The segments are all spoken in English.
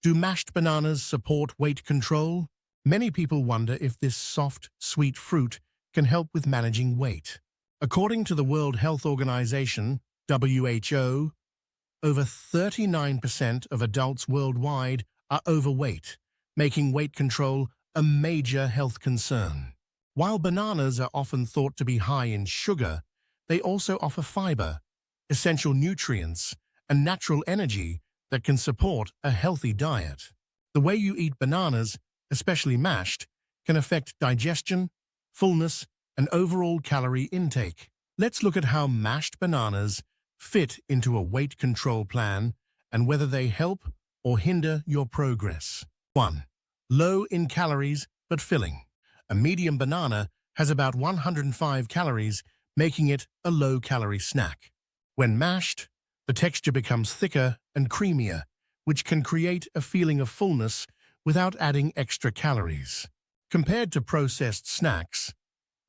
Do mashed bananas support weight control? Many people wonder if this soft, sweet fruit can help with managing weight. According to the World Health Organization, WHO, over 39% of adults worldwide are overweight, making weight control a major health concern. While bananas are often thought to be high in sugar, they also offer fiber, essential nutrients, and natural energy that can support a healthy diet. The way you eat bananas, especially mashed, can affect digestion, fullness, and overall calorie intake. Let's look at how mashed bananas fit into a weight control plan and whether they help or hinder your progress. 1. Low in calories but filling. A medium banana has about 105 calories, making it a low-calorie snack. When mashed, the texture becomes thicker and creamier, which can create a feeling of fullness without adding extra calories. Compared to processed snacks,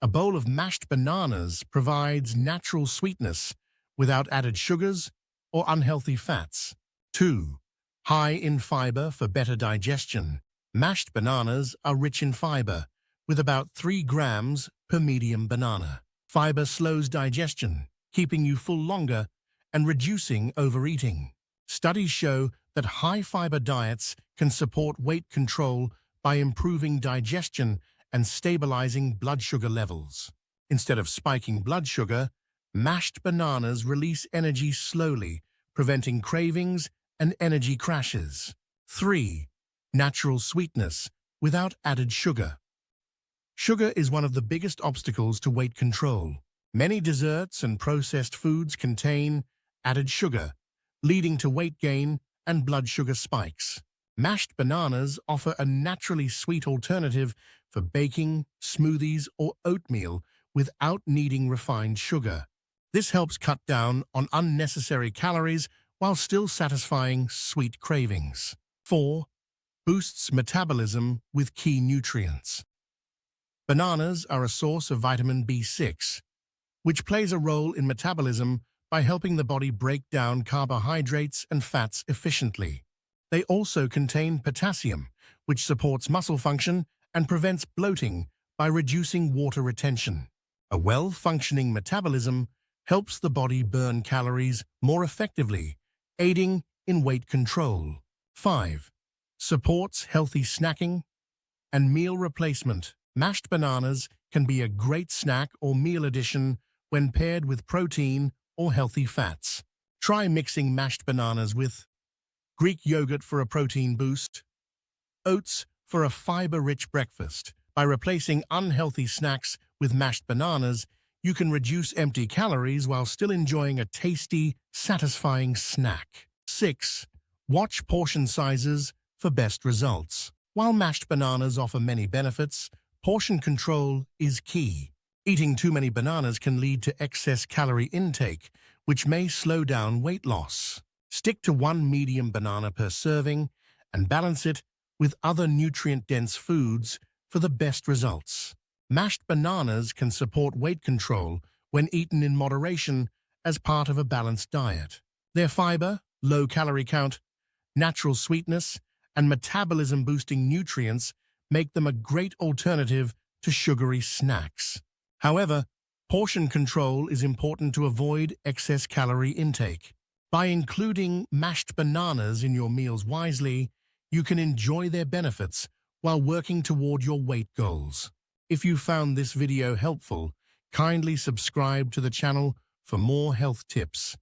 a bowl of mashed bananas provides natural sweetness without added sugars or unhealthy fats. 2. High in fiber for better digestion. Mashed bananas are rich in fiber, with about 3 grams per medium banana. Fiber slows digestion, keeping you full longer and reducing overeating. Studies show that high-fiber diets can support weight control by improving digestion and stabilizing blood sugar levels. Instead of spiking blood sugar, mashed bananas release energy slowly, preventing cravings and energy crashes. 3. Natural sweetness without added sugar. Sugar is one of the biggest obstacles to weight control. Many desserts and processed foods contain added sugar, leading to weight gain and blood sugar spikes. Mashed bananas offer a naturally sweet alternative for baking, smoothies, or oatmeal without needing refined sugar. This helps cut down on unnecessary calories while still satisfying sweet cravings. 4. Boosts metabolism with key nutrients. Bananas are a source of vitamin B6, which plays a role in metabolism by helping the body break down carbohydrates and fats efficiently. They also contain potassium, which supports muscle function and prevents bloating by reducing water retention. A well-functioning metabolism helps the body burn calories more effectively, aiding in weight control. 5. Supports healthy snacking and meal replacement. Mashed bananas can be a great snack or meal addition when paired with protein or healthy fats. Try mixing mashed bananas with Greek yogurt for a protein boost, oats for a fiber-rich breakfast. By replacing unhealthy snacks with mashed bananas, you can reduce empty calories while still enjoying a tasty, satisfying snack. 6. Watch portion sizes for best results. While mashed bananas offer many benefits, portion control is key. Eating too many bananas can lead to excess calorie intake, which may slow down weight loss. Stick to 1 medium banana per serving and balance it with other nutrient-dense foods for the best results. Mashed bananas can support weight control when eaten in moderation as part of a balanced diet. Their fiber, low calorie count, natural sweetness, and metabolism-boosting nutrients make them a great alternative to sugary snacks. However, portion control is important to avoid excess calorie intake. By including mashed bananas in your meals wisely, you can enjoy their benefits while working toward your weight goals. If you found this video helpful, kindly subscribe to the channel for more health tips.